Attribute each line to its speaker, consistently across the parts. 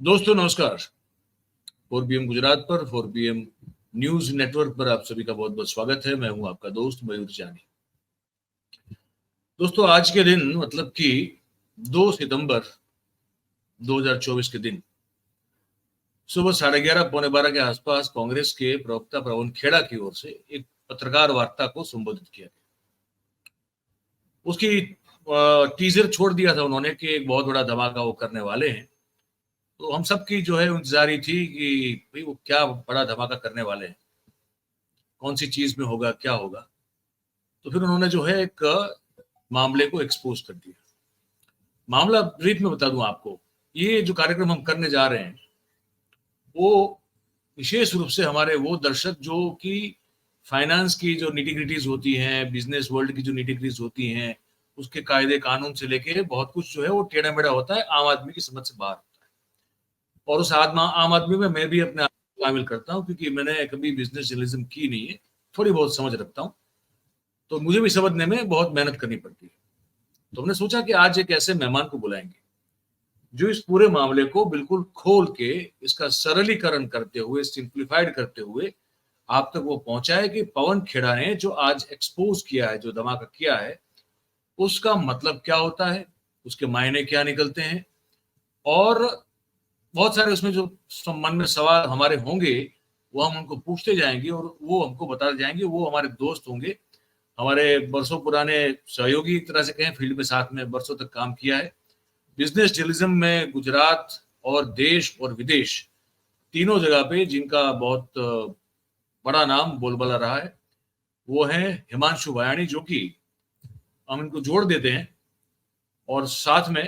Speaker 1: दोस्तों नमस्कार। 4PM गुजरात पर 4PM न्यूज नेटवर्क पर आप सभी का बहुत बहुत स्वागत है। मैं हूं आपका दोस्त मयूर जानी। दोस्तों आज के दिन मतलब कि 2 सितंबर 2024 के दिन सुबह 11:30 पौने 12 के आसपास कांग्रेस के प्रवक्ता प्रवीण खेड़ा की ओर से एक पत्रकार वार्ता को संबोधित किया गया। उसकी टीजर छोड़ दिया था उन्होंने कि एक बहुत बड़ा धमाका वो करने वाले हैं। तो हम सबकी जो है इंतजारी थी कि भाई वो क्या बड़ा धमाका करने वाले हैं, कौन सी चीज में होगा, क्या होगा। तो फिर उन्होंने जो है एक मामले को एक्सपोज कर दिया। मामला ब्रीफ में बता दूं आपको, ये जो कार्यक्रम हम करने जा रहे हैं वो विशेष रूप से हमारे वो दर्शक जो कि फाइनेंस की जो निटिग्रिटीज होती हैं, बिजनेस वर्ल्ड की जो निटिग्रिटीज होती हैं, उसके कायदे कानून से लेके बहुत कुछ जो है वो टेढ़ा मेढ़ा होता है, आम आदमी की समझ से बाहर। और उस आम आदमी में मैं भी अपने आप को शामिल करता हूँ क्योंकि मैंने कभी बिजनेस जर्नलिज्म की नहीं है, थोड़ी बहुत समझ रखता हूँ, तो मुझे भी समझने में बहुत मेहनत करनी पड़ती है। तो हमने सोचा कि आज एक ऐसे मेहमान को बुलाएंगे जो इस पूरे मामले को बिल्कुल खोल के इसका सरलीकरण करते हुए, सिंप्लीफाइड करते हुए आप तक वो पहुंचाए कि पवन खेड़ा ने जो आज एक्सपोज किया है, जो धमाका किया है, उसका मतलब क्या होता है, उसके मायने क्या निकलते हैं, और बहुत सारे उसमें जो मन में सवाल हमारे होंगे वो हम उनको पूछते जाएंगे और वो हमको बताते जाएंगे। वो हमारे दोस्त होंगे, हमारे बरसों पुराने सहयोगी, एक तरह से कहें, फील्ड में साथ में बरसों तक काम किया है। बिजनेस जर्नलिज्म में गुजरात और देश और विदेश तीनों जगह पे जिनका बहुत बड़ा नाम बोलबाला रहा है वो है हिमांशु भयानी, जो कि हम इनको जोड़ देते हैं। और साथ में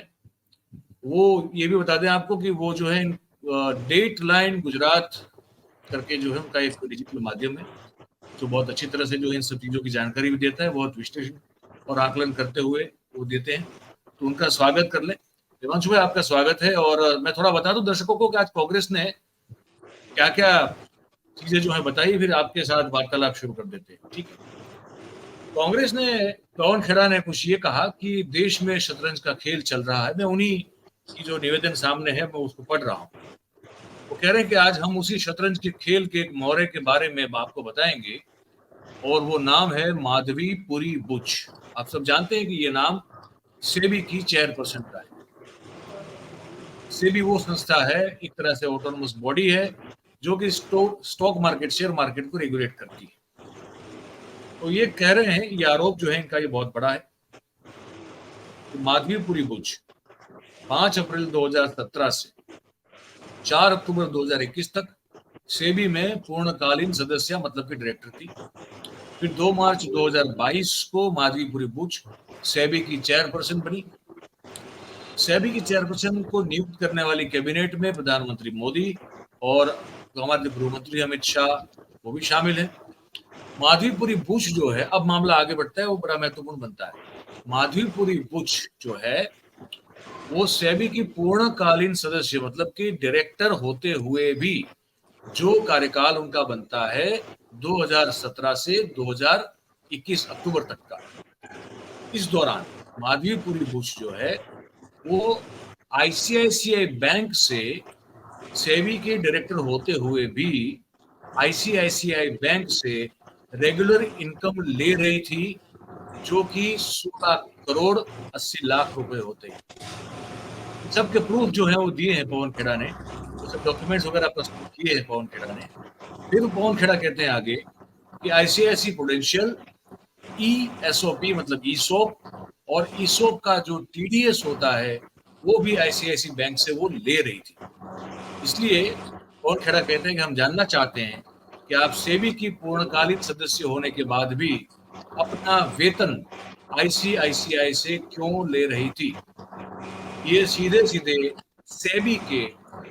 Speaker 1: वो ये भी बता दें आपको कि वो जो है डेट लाइन गुजरात करके जो है उनका एक डिजिटल माध्यम है जो बहुत अच्छी तरह से जो इन सब चीजों की जानकारी भी देता है, बहुत विश्लेषण और आकलन करते हुए वो देते हैं। तो उनका स्वागत कर लें। हिमांशु भाई, आपका स्वागत है। और मैं थोड़ा बता दूं दर्शकों को कि आज कांग्रेस ने क्या क्या चीजें जो है बताई, फिर आपके साथ वार्तालाप शुरू कर देते हैं, ठीक है। कांग्रेस ने, पवन खेड़ा ने कुछ ये कहा कि देश में शतरंज का खेल चल रहा है। मैं उन्हीं की जो निवेदन सामने है मैं उसको पढ़ रहा हूँ। वो कह रहे हैं कि आज हम उसी शतरंज के खेल के एक मोहरे के बारे में आपको बताएंगे और वो नाम है माधवीपुरी बुच। आप सब जानते हैं कि ये नाम सेबी की चेयरपर्सन का है। सेबी वो संस्था है, एक तरह से ऑटोनोमस बॉडी है, जो कि स्टॉक मार्केट, शेयर मार्केट को रेगुलेट करती है। तो ये कह रहे हैं, ये आरोप जो है इनका ये बहुत बड़ा है कि माधवीपुरी बुच 5 अप्रैल 2017 से 4 अक्टूबर 2021 तक सेबी में पूर्णकालीन सदस्य मतलब कि डायरेक्टर थी। फिर 2 मार्च 2022 को माधवीपुरी बुच सेबी की चेयरपर्सन बनी। सेबी की चेयरपर्सन को नियुक्त करने वाली कैबिनेट में प्रधानमंत्री मोदी और हमारे गृह मंत्री अमित शाह वो भी शामिल है। माधवीपुरी बुच जो है, अब मामला आगे बढ़ता है, वो बड़ा महत्वपूर्ण बनता है। माधवीपुरी बुच जो है वो सेबी की पूर्णकालीन सदस्य मतलब कि डायरेक्टर होते हुए भी जो कार्यकाल उनका बनता है 2017 से 2021 अक्टूबर तक का, इस दौरान माधवीपुरी बुच जो है वो आईसीआईसीआई बैंक से सेबी के डायरेक्टर होते हुए भी आईसीआईसीआई बैंक से रेगुलर इनकम ले रही थी, जो कि 16 करोड़ 80 लाख रुपए होते हैं। सबके प्रूफ जो है वो दिए हैं पवन खेड़ा ने, वो सब डॉक्यूमेंट्स वगैरह प्रस्तुत किए हैं पवन खेड़ा ने। फिर पवन खेड़ा कहते हैं आगे कि आईसीआईसी प्रूडेंशियल ईएसओपी मतलब ईसोप और ईसोप का जो टीडीएस होता है वो भी आईसीआईसी बैंक से वो ले रही थी। इसलिए पवन खेड़ा कहते हैं कि हम जानना चाहते हैं कि आप सेबी की पूर्णकालीन सदस्य होने के बाद भी अपना वेतन आईसीआईसीआई से क्यों ले रही थी। ये सीधे सीधे सेबी के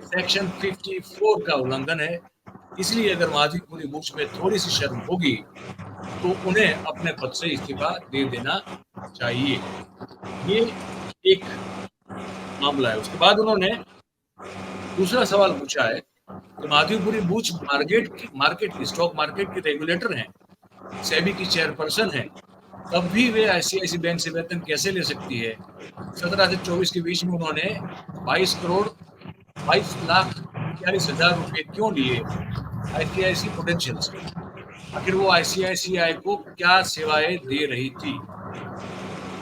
Speaker 1: सेक्शन 54 का उल्लंघन है। इसलिए अगर माधवीपुरी बुच में थोड़ी सी शर्म होगी तो उन्हें अपने पद से इस्तीफा दे देना चाहिए। ये एक मामला है। उसके बाद उन्होंने दूसरा सवाल पूछा है कि माधवीपुरी बुच मार्केट की स्टॉक मार्केट के रेगुलेटर हैं, सेबी की चेयरपर्सन है, तब भी वे आईसीआईसी बैंक से वेतन कैसे ले सकती है। 17 से 24 के बीच में उन्होंने 22 करोड़ 22,42,000 रुपए क्यों लिए आईसीआईसी पोटेंशियल से? आखिर वो आईसीआईसीआई को क्या सेवाएं दे रही थी?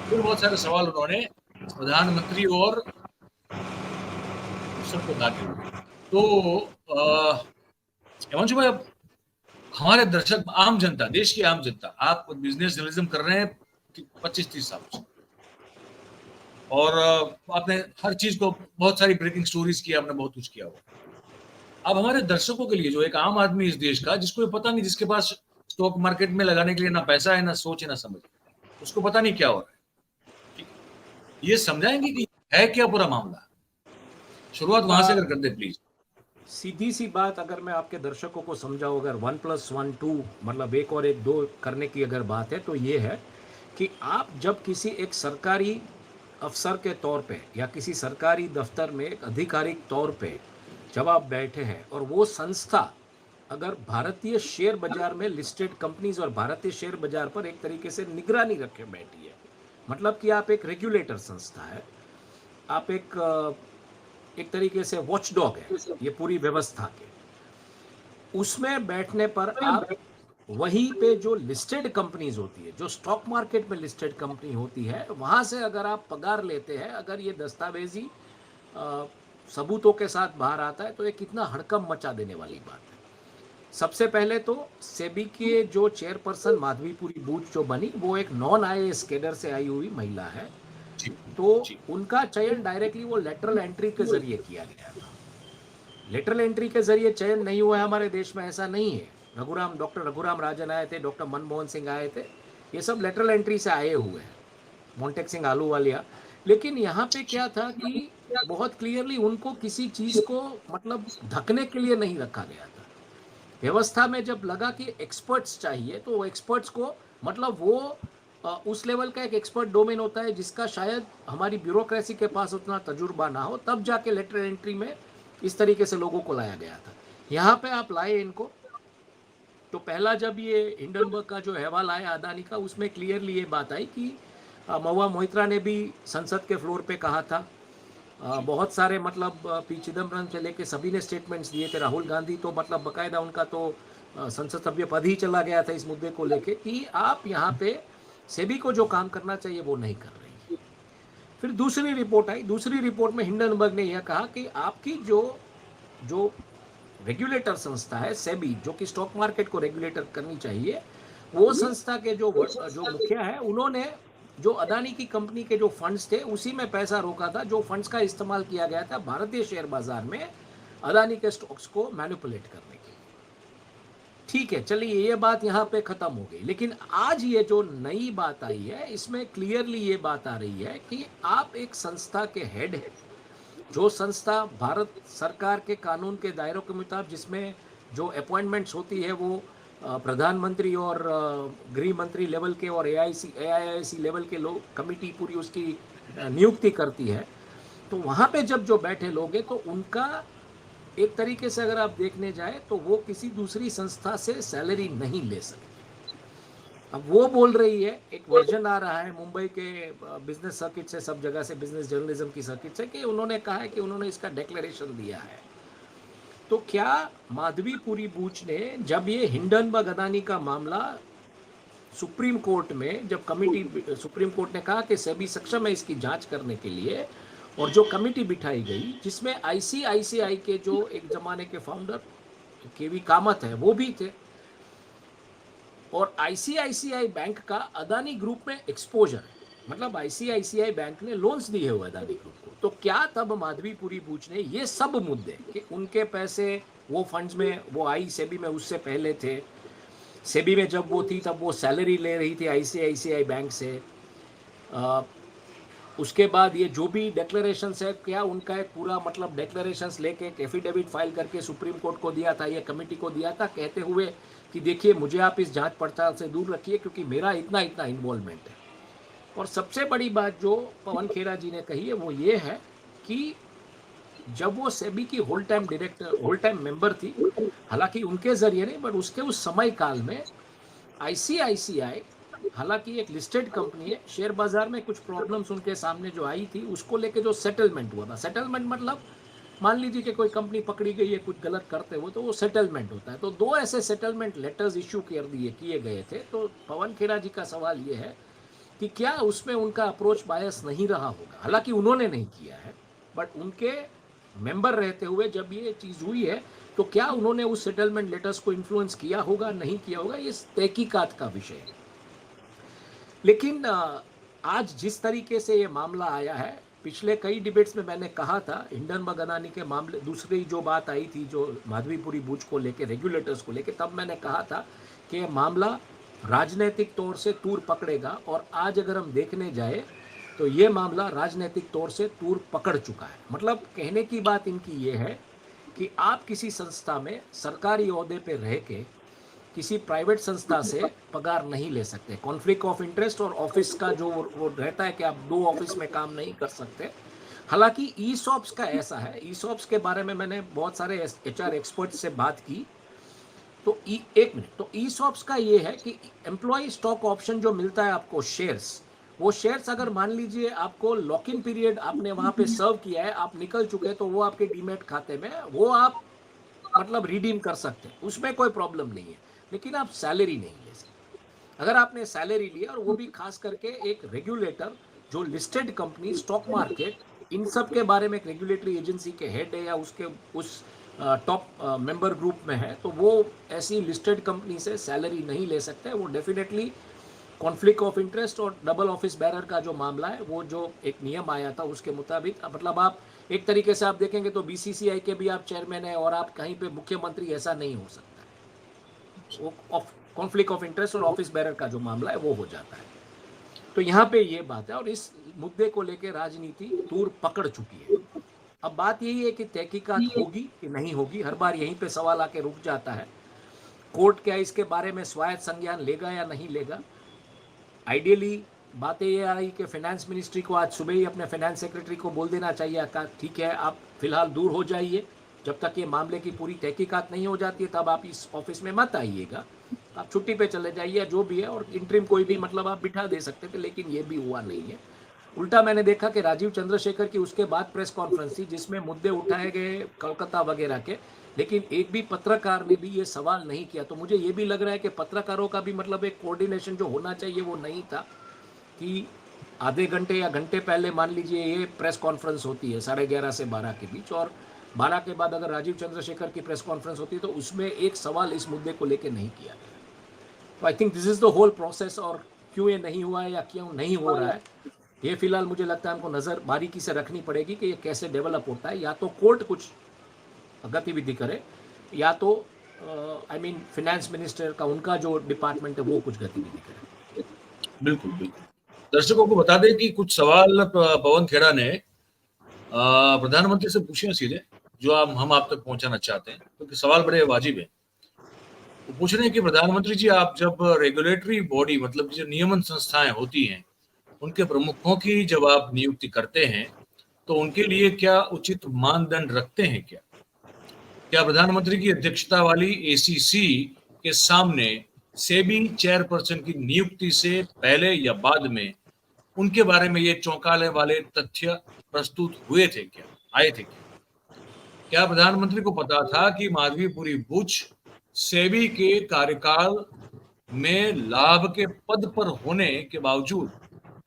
Speaker 1: फिर बहुत सारे सवाल उन्होंने प्रधानमंत्री और सबको दागे हुए। तो हिमांशु भाई, अब हमारे दर्शक, आम जनता, देश की आम जनता, आप बिजनेस जर्नलिज्म कर रहे हैं 25-30 साल से, और आपने हर चीज को, बहुत सारी ब्रेकिंग स्टोरीज की, आपने बहुत कुछ किया हुआ। अब हमारे दर्शकों के लिए, जो एक आम आदमी इस देश का, जिसको ये पता नहीं, जिसके पास स्टॉक मार्केट में लगाने के लिए ना पैसा है, ना सोच है, ना समझ, उसको पता नहीं क्या हो रहा है, ये समझाएंगे कि है क्या पूरा मामला? शुरुआत वहां से अगर कर दे प्लीज।
Speaker 2: सीधी सी बात, अगर मैं आपके दर्शकों को समझाऊं, अगर 1+1 2 मतलब 1 और 1 2 करने की अगर बात है, तो ये है कि आप जब किसी एक सरकारी अफसर के तौर पे या किसी सरकारी दफ्तर में एक आधिकारिक तौर पे जब आप बैठे हैं, और वो संस्था अगर भारतीय शेयर बाजार में लिस्टेड कंपनीज और भारतीय शेयर बाजार पर एक तरीके से निगरानी रखे बैठी है, मतलब कि आप एक रेगुलेटर संस्था है, आप एक तरीके से वॉचडॉग है ये पूरी व्यवस्था के, उसमें बैठने पर आप वहीं पे जो लिस्टेड कंपनीज होती है, जो स्टॉक मार्केट में लिस्टेड कंपनी होती है, वहां से अगर आप पगार लेते हैं, अगर ये दस्तावेजी सबूतों के साथ बाहर आता है, तो ये कितना हड़कंप मचा देने वाली बात है। सबसे पहले तो सेबी के जो चेयरपर्सन माधवीपुरी बूच जो बनी, वो एक नॉन आईएएस कैडर से आई हुई महिला है, तो उनका चयन डायरेक्टली वो लेटरल एंट्री के जरिए किया गया था। लेटरल एंट्री के जरिए चयन नहीं हुआ है हमारे देश में, ऐसा नहीं है। डॉक्टर रघुराम राजन आए थे, डॉक्टर मनमोहन सिंह आए थे, ये सब लेटरल एंट्री से आए हुए हैं, मोन्टेक सिंह आलूवालिया। लेकिन यहाँ पे क्या था कि बहुत क्लियरली उनको किसी चीज को मतलब ढकने के लिए नहीं रखा गया था। व्यवस्था में जब लगा कि एक्सपर्ट्स चाहिए, तो वो एक्सपर्ट्स को, मतलब वो उस लेवल का एक एक्सपर्ट डोमेन होता है जिसका शायद हमारी ब्यूरोक्रेसी के पास उतना तजुर्बा ना हो, तब जाके लेटरल एंट्री में इस तरीके से लोगों को लाया गया था। यहाँ पे आप लाए इनको, तो पहला जब ये हिंडनबर्ग का जो अहवाल आया अदानी का, उसमें क्लियरली ये बात आई कि महुआ मोइत्रा ने भी संसद के फ्लोर पे कहा था, बहुत सारे मतलब पी चिदम्बरम से लेके सभी ने स्टेटमेंट्स दिए थे, राहुल गांधी तो मतलब बकायदा उनका तो संसद सभ्य पद ही चला गया था इस मुद्दे को लेके कि आप यहाँ पे सेबी को जो काम करना चाहिए वो नहीं कर रही। फिर दूसरी रिपोर्ट आई, दूसरी रिपोर्ट में हिंडनबर्ग ने यह कहा कि आपकी जो रेगुलेटर संस्था है सेबी, जो कि स्टॉक मार्केट को रेगुलेटर करनी चाहिए, वो संस्था के जो मुखिया है, उन्होंने जो अदानी की कंपनी के जो फंड्स थे उसी में पैसा रोका था, जो फंड्स का इस्तेमाल किया गया था भारतीय शेयर बाजार में अदानी के स्टॉक्स को मैनिपुलेट करने के। ठीक है, चलिए ये बात यहाँ पे खत्म हो गई। लेकिन आज ये जो नई बात आई है, इसमें क्लियरली ये बात आ रही है कि आप एक संस्था के हेड है, जो संस्था भारत सरकार के कानून के दायरों के मुताबिक, जिसमें जो अपॉइंटमेंट्स होती है वो प्रधानमंत्री और गृह मंत्री लेवल के और एआईआईसी लेवल के लोग, कमिटी पूरी उसकी नियुक्ति करती है, तो वहाँ पे जब जो बैठे लोग हैं, तो उनका एक तरीके से अगर आप देखने जाए तो वो किसी दूसरी संस्था से सैलरी नहीं ले सकते। अब वो बोल रही है, एक वर्जन आ रहा है मुंबई के बिजनेस सर्किट से, सब जगह से, बिजनेस जर्नलिज्म की सर्किट से, कि उन्होंने कहा है कि उन्होंने इसका डिक्लेरेशन दिया है। तो क्या माधवीपुरी बूच ने, जब ये हिंडनबर्ग अदानी का मामला सुप्रीम कोर्ट में, जब कमिटी, सुप्रीम कोर्ट ने कहा कि सेबी सक्षम है इसकी जांच करने के लिए, और जो कमिटी बिठाई गई जिसमें आईसीआईसीआई के जो एक जमाने के फाउंडर केवी कामत है वो भी थे, और आईसीआईसीआई बैंक का अदानी ग्रुप में एक्सपोजर है, मतलब आईसीआईसीआई बैंक ने लोन्स दिए हुए अदानी ग्रुप को, तो क्या तब माधवीपुरी बूच ने ये सब मुद्दे कि उनके पैसे वो फंड्स में वो आई सेबी में उससे पहले थे, सेबी में जब वो थी तब वो सैलरी ले रही थी आईसीआईसीआई बैंक से, उसके बाद ये जो भी डिक्लेरेशंस है, क्या उनका एक पूरा मतलब डिक्लेरेशंस लेके एक एफिडेविट फाइल करके सुप्रीम कोर्ट को दिया था, ये कमेटी को दिया था, कहते हुए कि देखिए मुझे आप इस जांच पड़ताल से दूर रखिए क्योंकि मेरा इतना इतना इन्वॉल्वमेंट है। और सबसे बड़ी बात जो पवन खेरा जी ने कही है वो ये है कि जब वो सेबी की होल टाइम मेंबर थी, हालांकि उनके जरिए नहीं, बट उसके उस समय काल में आईसीआईसीआई, हालांकि एक लिस्टेड कंपनी है, शेयर बाजार में कुछ प्रॉब्लम्स उनके सामने जो आई थी, उसको लेके जो सेटलमेंट हुआ था, सेटलमेंट मतलब मान लीजिए कि कोई कंपनी पकड़ी गई है कुछ गलत करते हुए, तो वो सेटलमेंट होता है। तो 2 ऐसे सेटलमेंट लेटर्स इश्यू किए गए थे। तो पवन खेड़ा जी का सवाल ये है कि क्या उसमें उनका अप्रोच बायस नहीं रहा होगा? हालांकि उन्होंने नहीं किया है, बट उनके मेंबर रहते हुए जब ये चीज़ हुई है, तो क्या उन्होंने उस सेटलमेंट लेटर्स को इन्फ्लुएंस किया होगा, नहीं किया होगा, ये तहकीकात का विषय है। लेकिन आज जिस तरीके से ये मामला आया है, पिछले कई डिबेट्स में मैंने कहा था, हिंडनबर्ग अदानी के मामले, दूसरी जो बात आई थी जो माधवीपुरी बुच को लेके, रेगुलेटर्स को लेके, तब मैंने कहा था कि ये मामला राजनीतिक तौर से तूर पकड़ेगा। और आज अगर हम देखने जाए तो ये मामला राजनीतिक तौर से तूर पकड़ चुका है। मतलब कहने की बात इनकी ये है कि आप किसी संस्था में सरकारी ओहदे पे रह के किसी प्राइवेट संस्था से पगार नहीं ले सकते। कॉन्फ्लिक्ट ऑफ इंटरेस्ट और ऑफिस का जो वो रहता है कि आप 2 ऑफिस में काम नहीं कर सकते। हालांकि ईसॉप्स का ऐसा है, ईसॉप्स के बारे में मैंने बहुत सारे एचआर एक्सपर्ट से बात की। तो एक मिनट, तो ईसॉप्स का ये है कि एम्प्लॉय स्टॉक ऑप्शन जो मिलता है आपको, शेयर्स, वो शेयर्स अगर मान लीजिए आपको लॉक इन पीरियड आपने वहां पे सर्व किया है, आप निकल चुके हैं, तो वो आपके डीमेट खाते में वो आप मतलब रिडीम कर सकते हैं, उसमें कोई प्रॉब्लम नहीं है। लेकिन आप सैलरी नहीं ले सकते। अगर आपने सैलरी लिया, और वो भी खास करके एक रेगुलेटर जो लिस्टेड कंपनी, स्टॉक मार्केट, इन सब के बारे में एक रेगुलेटरी एजेंसी के हेड है या उसके उस टॉप मेंबर ग्रुप में है, तो वो ऐसी लिस्टेड कंपनी से सैलरी नहीं ले सकते। वो डेफिनेटली कॉन्फ्लिक्ट ऑफ इंटरेस्ट और डबल ऑफिस बैरर का जो मामला है, वो जो एक नियम आया था उसके मुताबिक, मतलब आप एक तरीके से आप देखेंगे तो बीसीसीआई के भी आप चेयरमैन है और आप कहीं पे मुख्यमंत्री, ऐसा नहीं हो सकता। वो कॉन्फ्लिक्ट ऑफ इंटरेस्ट और ऑफिस बैरर का जो मामला है वो हो जाता है। तो यहाँ पे ये बात है, और इस मुद्दे को लेकर राजनीति तूर पकड़ चुकी है। अब बात यही है कि तहकीकात होगी कि नहीं होगी। हर बार यहीं पे सवाल आके रुक जाता है। कोर्ट क्या इसके बारे में स्वायत्त संज्ञान लेगा या नहीं लेगा? आइडियली बातें ये आई कि फाइनेंस मिनिस्ट्री को आज सुबह ही अपने फाइनेंस सेक्रेटरी को बोल देना चाहिए कि ठीक है, आप फिलहाल दूर हो जाइए, जब तक ये मामले की पूरी तहकीकात नहीं हो जाती है तब आप इस ऑफिस में मत आइएगा, आप छुट्टी पे चले जाइए, जो भी है। और इंटरिम कोई भी मतलब आप बिठा दे सकते थे, लेकिन ये भी हुआ नहीं है। उल्टा मैंने देखा कि राजीव चंद्रशेखर की उसके बाद प्रेस कॉन्फ्रेंस थी जिसमें मुद्दे उठाए गए कोलकाता वगैरह के, लेकिन एक भी पत्रकार ने भी ये सवाल नहीं किया। तो मुझे ये भी लग रहा है कि पत्रकारों का भी मतलब एक कोऑर्डिनेशन जो होना चाहिए वो नहीं था, कि आधे घंटे या घंटे पहले मान लीजिए ये प्रेस कॉन्फ्रेंस होती है 11:30 से 12 के बीच, और 12 के बाद अगर राजीव चंद्रशेखर की प्रेस कॉन्फ्रेंस होती है तो उसमें एक सवाल इस मुद्दे को लेकर नहीं किया गया। तो I think this is the whole process. और क्यों ये नहीं हुआ है या क्यों नहीं हो रहा है, ये फिलहाल मुझे लगता है हमको नज़र बारीकी से रखनी पड़ेगी कि ये कैसे डेवलप होता है। या तो कोर्ट कुछ गतिविधि करे, या तो आई मीन फाइनेंस मिनिस्टर का उनका जो डिपार्टमेंट है वो कुछ गतिविधि करे।
Speaker 1: बिल्कुल बिल्कुल। दर्शकों को बता दें कि कुछ सवाल पवन खेड़ा ने प्रधानमंत्री से पूछे हैं सीधे, जो हम आप तक पहुंचाना चाहते हैं, क्योंकि सवाल बड़े वाजिब है। वो पूछ रहे हैं कि प्रधानमंत्री जी, आप जब रेगुलेटरी बॉडी, मतलब जो नियमन संस्थाएं होती हैं, उनके प्रमुखों की जब आप नियुक्ति करते हैं, तो उनके लिए क्या उचित मानदंड रखते हैं? क्या प्रधानमंत्री की अध्यक्षता वाली एसीसी के सामने सेबी चेयरपर्सन की नियुक्ति से पहले या बाद में उनके बारे में ये चौंकाने वाले तथ्य प्रस्तुत हुए थे, क्या आए थे? क्या प्रधानमंत्री को पता था कि माधवीपुरी बुच सेबी के कार्यकाल में लाभ के पद पर होने के बावजूद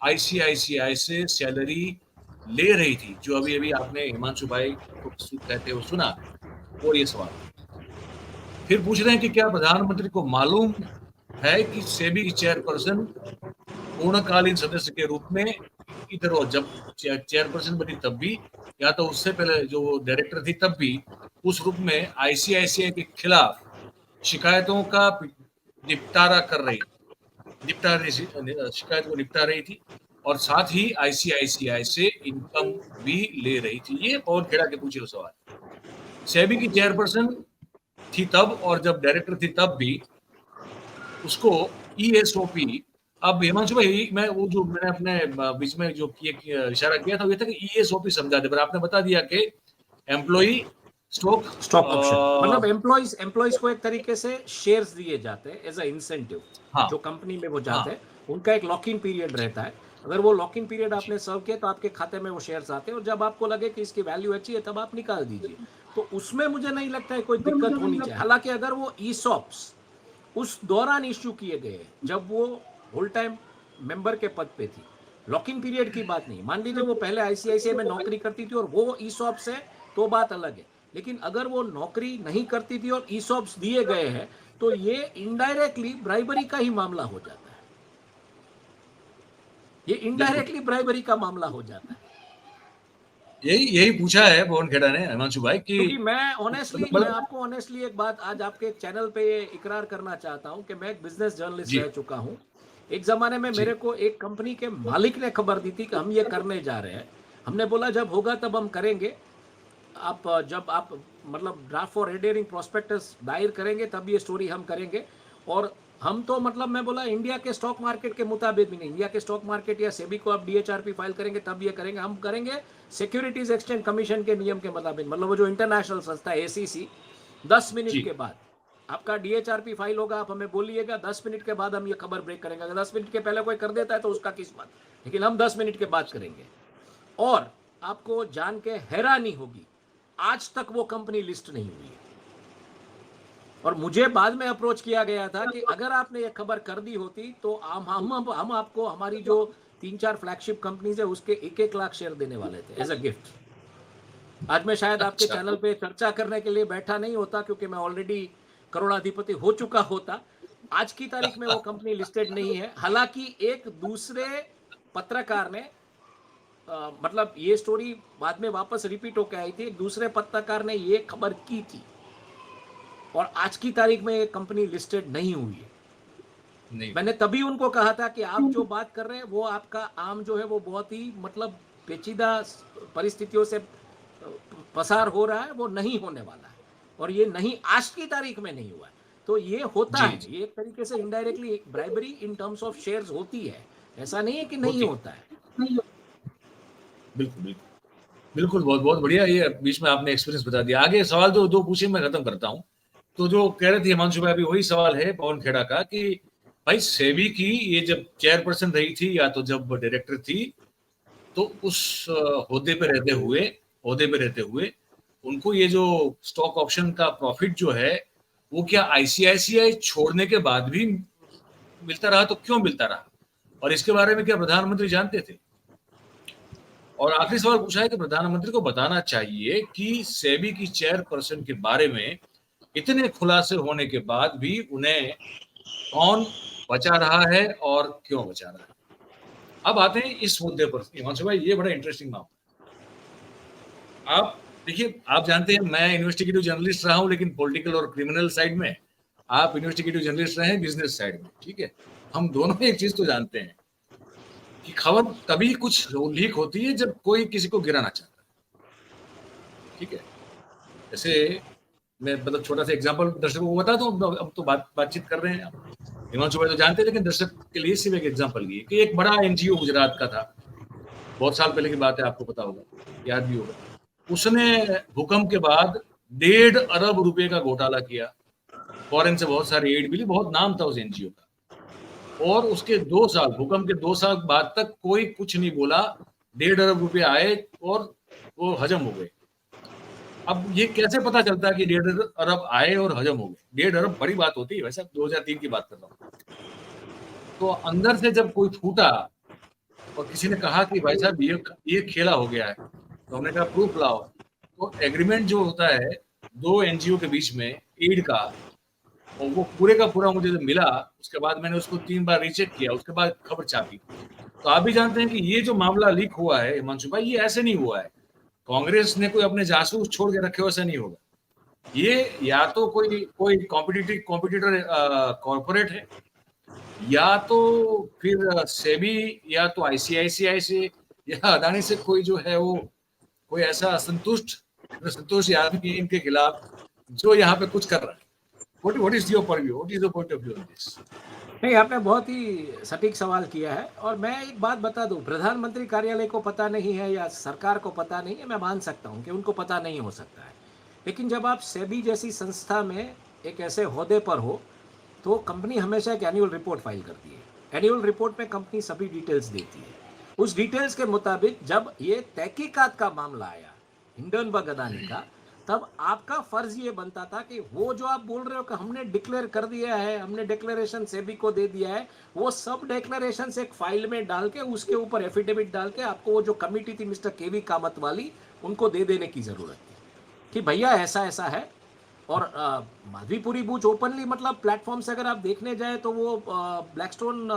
Speaker 1: आईसीआईसीआई से सैलरी ले रही थी, जो अभी अभी आपने हिमांशु भाई को कहते हुए सुना? और ये सवाल फिर पूछ रहे हैं कि क्या प्रधानमंत्री को मालूम है कि सेबी की चेयरपर्सन पूर्णकालीन सदस्य के रूप में, इधर और जब चेयरपर्सन बनी तब भी, या तो उससे पहले जो डायरेक्टर थी तब भी, उस रूप में आईसीआईसीआई के खिलाफ शिकायतों का निपटारा कर रही शिकायत को निपटा रही थी, और साथ ही आईसीआईसीआई से इनकम भी ले रही थी। ये पवन खेड़ा के पूछे हुए सवाल। सेबी की चेयरपर्सन थी तब, और जब डायरेक्टर थी तब भी उसको ईएसओपी, अब हिमांशु भाई, मैं वो जो मैंने अपने बीच में जो इशारा किया था वो ये था कि ईएसओपी समझा दे, पर आपने बता दिया कि एम्प्लॉई स्टॉक
Speaker 2: ऑप्शन, मतलब एम्प्लॉइज को एक तरीके से शेयर्स दिए जाते हैं एज अ इंसेंटिव।
Speaker 1: हाँ,
Speaker 2: जो कंपनी में वो जाते हैं, उनका एक लॉक इन पीरियड रहता है। अगर वो लॉक इन पीरियड आपने सर्व किया तो आपके खाते में वो शेयर्स आते हैं, और जब आपको लगे कि इसकी वैल्यू अच्छी है तब आप निकाल दीजिए। तो उसमें मुझे नहीं लगता है कोई दिक्कत होनी चाहिए। हालांकि अगर वो ईसॉप्स उस दौरान इश्यू किए गए जब वो होल टाइम मेंबर के पद पे थी, लॉक इन पीरियड की बात नहीं, मान लीजिए वो पहले आईसीआईसीआई में नौकरी करती थी और वो ईसॉप्स है तो बात अलग है। लेकिन अगर वो नौकरी नहीं करती थी और ईसॉप्स दिए गए हैं तो ये इनडायरेक्टली ब्राइबरी का ही मामला हो जाता है। ये इनडायरेक्टली ब्राइबरी का मामला हो जाता है।
Speaker 1: यही पूछा है पवन खेड़ा ने, हिमांशु भाई, कि
Speaker 2: क्योंकि मैं आपको ऑनेस्टली एक बात आज आपके चैनल पे इकरार करना चाहता हूं कि मैं एक बिजनेस जर्नलिस्ट रह चुका हूं। एक जमाने में मेरे को एक कंपनी के मालिक ने खबर दी थी कि हम ये करने जा रहे हैं। हमने बोला जब होगा तब हम करेंगे, जब आप मतलब draft for red herring prospectus दायर करेंगे तब ये स्टोरी हम करेंगे। और हम तो मतलब मैं बोला इंडिया के स्टॉक मार्केट के मुताबिक भी नहीं, इंडिया के स्टॉक मार्केट या सेबी को आप डीएचआरपी फाइल करेंगे तब ये करेंगे, हम करेंगे सिक्योरिटीज एक्सचेंज कमीशन के नियम के मुताबिक, मतलब वो जो इंटरनेशनल संस्था है एसीसी। 10 मिनट के बाद आपका डीएचआरपी फाइल होगा, आप हमें बोलिएगा, 10 मिनट के बाद हम ये खबर ब्रेक करेंगे। अगर 10 मिनट के पहले कोई कर देता है तो उसका किस्मत, लेकिन हम 10 मिनट के बाद करेंगे। और आपको जान के हैरानी होगी, आज तक वो कंपनी लिस्ट नहीं हुई है। और मुझे बाद में अप्रोच किया गया था कि अगर आपने ये खबर कर दी होती तो हम आपको हमारी जो 3-4 फ्लैगशिप कंपनीज है उसके 1-1 लाख शेयर देने वाले थे एज अ गिफ्ट। आज मैं शायद आपके चैनल पे चर्चा करने के लिए बैठा नहीं होता क्योंकि मैं ऑलरेडी करोड़ाधिपति हो चुका होता। आज की तारीख में वो कंपनी लिस्टेड नहीं है। हालांकि एक दूसरे पत्रकार ने मतलब ये स्टोरी बाद में वापस रिपीट होकर आई थी, एक दूसरे पत्रकार ने ये खबर की थी और आज की तारीख में ये कंपनी लिस्टेड नहीं हुई है। नहीं। मैंने तभी उनको कहा था कि आप जो बात कर रहे हैं वो आपका आम जो है वो बहुत ही मतलब पेचीदा परिस्थितियों से पसार हो रहा है, वो नहीं होने वाला है और ये नहीं आज की तारीख में नहीं हुआ है। तो ये होता है, ये एक तरीके से इनडायरेक्टली एक bribery in terms of shares होती है, ऐसा नहीं है कि नहीं होता है।
Speaker 1: बिल्कुल बिल्कुल बिल्कुल, बहुत बहुत बढ़िया। ये बीच में आपने एक्सपीरियंस बता दिया। आगे सवाल जो दो पूछे मैं खत्म करता हूँ। तो जो कह रहे थे हिमांशु भाई, अभी वही सवाल है पवन खेड़ा का कि भाई सेबी की ये जब चेयरपर्सन रही थी या तो जब डायरेक्टर थी, तो उस ओहदे पे रहते हुए उनको ये जो स्टॉक ऑप्शन का प्रॉफिट जो है वो क्या आईसीआईसीआई छोड़ने के बाद भी मिलता रहा? तो क्यों मिलता रहा? और इसके बारे में क्या प्रधानमंत्री जानते थे? और आखिरी सवाल पूछा है कि प्रधानमंत्री को बताना चाहिए कि सेबी की चेयरपर्सन के बारे में इतने खुलासे होने के बाद भी उन्हें कौन बचा रहा है और क्यों बचा रहा है। अब आते हैं इस मुद्दे पर। हिमांशु भाई, ये बड़ा इंटरेस्टिंग मामला। आप देखिए, आप जानते हैं मैं इन्वेस्टिगेटिव जर्नलिस्ट रहा हूं, लेकिन पॉलिटिकल और क्रिमिनल साइड में, आप इन्वेस्टिगेटिव जर्नलिस्ट रहे हैं बिजनेस साइड में, ठीक है। हम दोनों एक चीज तो जानते हैं कि खबर तभी कुछ लीक होती है जब कोई किसी को गिराना चाहता है, ठीक है। जैसे मैं मतलब छोटा सा एग्जांपल दर्शकों को बता दूं, अब तो बातचीत कर रहे हैं हिमांशु भाई तो जानते हैं, लेकिन दर्शक के लिए सिर्फ एक एग्जांपल लिए कि एक बड़ा एनजीओ गुजरात का था, बहुत साल पहले की बात है, आपको पता होगा, याद भी होगा। उसने भूकंप के बाद 1.5 अरब रुपए का घोटाला किया, फॉरेन से बहुत सारी एड मिली, बहुत नाम था उस एनजीओ का। और उसके 2 साल, भूकंप के 2 साल बाद तक कोई कुछ नहीं बोला, 1.5 अरब रुपए आए और वो हजम हो गए। अब ये कैसे पता चलता है कि 1.5 अरब आए और हजम हो गए? 1.5 अरब बड़ी बात होती है, वैसे 2003 की बात कर रहा हूँ। तो अंदर से जब कोई फूटा और किसी ने कहा कि भाई साहब ये खेला हो गया है, तो हमने कहा प्रूफ लाओ। तो एग्रीमेंट जो होता है 2 एनजीओ के बीच में एड का, और वो पूरे का पूरा मुझे जब मिला, उसके बाद मैंने उसको 3 बार रीचेक किया, उसके बाद खबर छापी। तो आप भी जानते हैं कि ये जो मामला लीक हुआ है हिमांशु भाई, ये ऐसे नहीं हुआ है, कांग्रेस ने कोई अपने जासूस छोड़ के रखे हो, ऐसा नहीं होगा। ये या तो कोई कॉम्पिटिटर कॉर्पोरेट है, या तो फिर सेबी, या तो आईसीआईसीआई से या अदानी से कोई जो है वो कोई ऐसा संतुष्ट आदमी इनके खिलाफ जो यहाँ पे कुछ कर रहा है। What is your purview? What is your point of view on this?
Speaker 2: नहीं, आपने बहुत ही सटीक सवाल किया है। और मैं एक बात बता दूं, प्रधानमंत्री कार्यालय को पता नहीं है या सरकार को पता नहीं है, मैं मान सकता हूं कि उनको पता नहीं हो सकता है। लेकिन जब आप सेबी जैसी संस्था में एक ऐसे ओहदे पर हो तो कंपनी हमेशा एक एनुअल रिपोर्ट फाइल करती है। एनुअल रिपोर्ट में कंपनी सभी डिटेल्स देती है। उस डिटेल्स के मुताबिक जब ये तहकीकात का मामला आया हिंडनबर्ग अदानी का, तब आपका फर्ज ये बनता था कि वो जो आप बोल रहे हो कि हमने डिक्लेयर कर दिया है, हमने डिक्लेरेशन सेबी को दे दिया है, वो सब डिक्लेरेशन एक फाइल में डाल के उसके ऊपर एफिडेविट डाल के आपको वो जो कमिटी थी मिस्टर केवी कामत वाली, उनको दे देने की जरूरत थी कि भैया ऐसा ऐसा है। और माधवीपुरी बूच ओपनली मतलब प्लेटफॉर्म से अगर आप देखने जाए तो वो ब्लैकस्टोन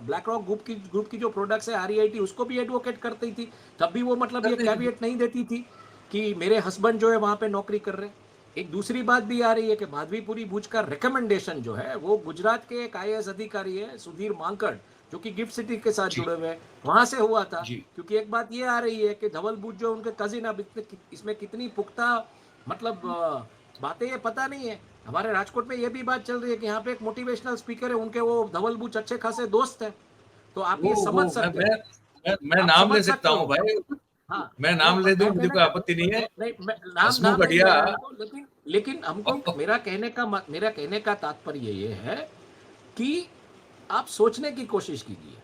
Speaker 2: ब्लैक रॉक ग्रुप की जो प्रोडक्ट्स है REIT उसको भी एडवोकेट करती थी, तब भी वो मतलब ये कैविएट नहीं देती थी कि मेरे हस्बैंड जो है वहां पे नौकरी कर रहे। एक दूसरी बात भी आ रही है कि माधवीपुरी बूच का रिकमेंडेशन जो है वो गुजरात के एक IAS अधिकारी है सुधीर मांकड़, जो कि गिफ्ट सिटी के साथ जुड़े हुए हैं, वहां से हुआ था। क्योंकि एक बात ये आ रही है कि धवल बूच जो उनके कजिन, अब इसमें कितनी पुख्ता मतलब बातें ये पता नहीं है। हमारे राजकोट में ये भी बात चल रही है कि यहाँ पे एक मोटिवेशनल स्पीकर है, उनके वो धवल बूच अच्छे खासे दोस्त हैं, तो आप ये समझ सकते हो।
Speaker 1: मैं
Speaker 2: आप
Speaker 1: नाम
Speaker 2: समझ
Speaker 1: ले सकता हूँ भाई,
Speaker 2: हाँ,
Speaker 1: मैं नाम ले दूं,
Speaker 2: मैं
Speaker 1: मुझे
Speaker 2: कहना
Speaker 1: कोई आपत्ति नहीं है।
Speaker 2: नहीं, मैं नाम
Speaker 1: हसमुख
Speaker 2: नहीं
Speaker 1: अढ़िया,
Speaker 2: लेना हमको, लेकिन हमको मेरा कहने का तात्पर्य ये है कि आप सोचने की कोशिश कीजिए।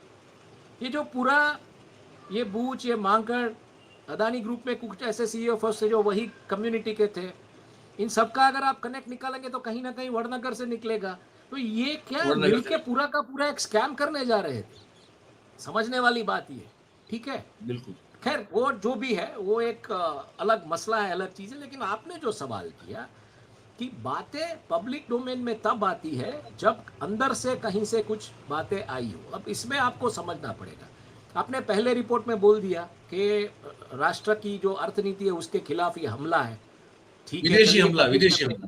Speaker 2: ये जो पूरा ये बूच, ये मांकड़, अदानी ग्रुप में कुछ ऐसे CEO फर्स्ट जो वही कम्युनिटी के थे, इन सबका अगर आप कनेक्ट निकालेंगे तो कहीं ना कहीं वड़नगर से निकलेगा। तो ये क्या
Speaker 1: वड़नगर
Speaker 2: मिलके पूरा का पूरा एक स्कैम करने जा रहे थे, समझने वाली बात ये। ठीक है,
Speaker 1: बिल्कुल।
Speaker 2: खैर वो जो भी है वो एक अलग मसला है, अलग चीज है। लेकिन आपने जो सवाल किया कि बातें पब्लिक डोमेन में तब आती है जब अंदर से कहीं से कुछ बातें आई हो। अब इसमें आपको समझना पड़ेगा, आपने पहले रिपोर्ट में बोल दिया कि राष्ट्र की जो अर्थनीति है उसके खिलाफ ये हमला है। ठीक है,
Speaker 1: विदेशी
Speaker 2: चलिए
Speaker 1: हमला,
Speaker 2: पब्लिक
Speaker 1: विदेशी
Speaker 2: में,
Speaker 1: हमला।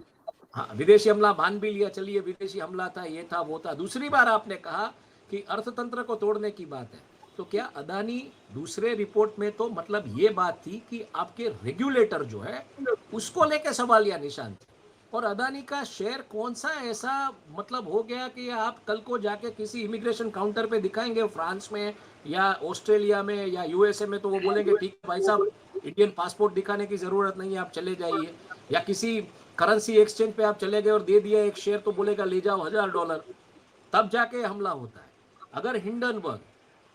Speaker 2: हाँ विदेशी हमला मान भी लिया, चलिए विदेशी हमला था, ये था वो था। दूसरी बार आपने कहा कि अर्थतंत्र को तोड़ने की बात है। तो क्या अदानी दूसरे रिपोर्ट में तो मतलब ये बात थी कि आपके रेगुलेटर जो है उसको लेके सवाल या निशान थे, और अदानी का शेयर कौन सा ऐसा मतलब हो गया कि आप कल को जाके किसी इमिग्रेशन काउंटर पे दिखाएंगे फ्रांस में या ऑस्ट्रेलिया में या USA में, तो वो बोलेंगे ठीक है भाई साहब, इंडियन पासपोर्ट दिखाने की जरूरत नहीं है, आप चले जाइए। या किसी करेंसी एक्सचेंज पे आप चले गए और दे दिया एक शेयर, तो बोलेगा ले जाओ $1000, तब जाके हमला होता है। अगर हिंडनबर्ग,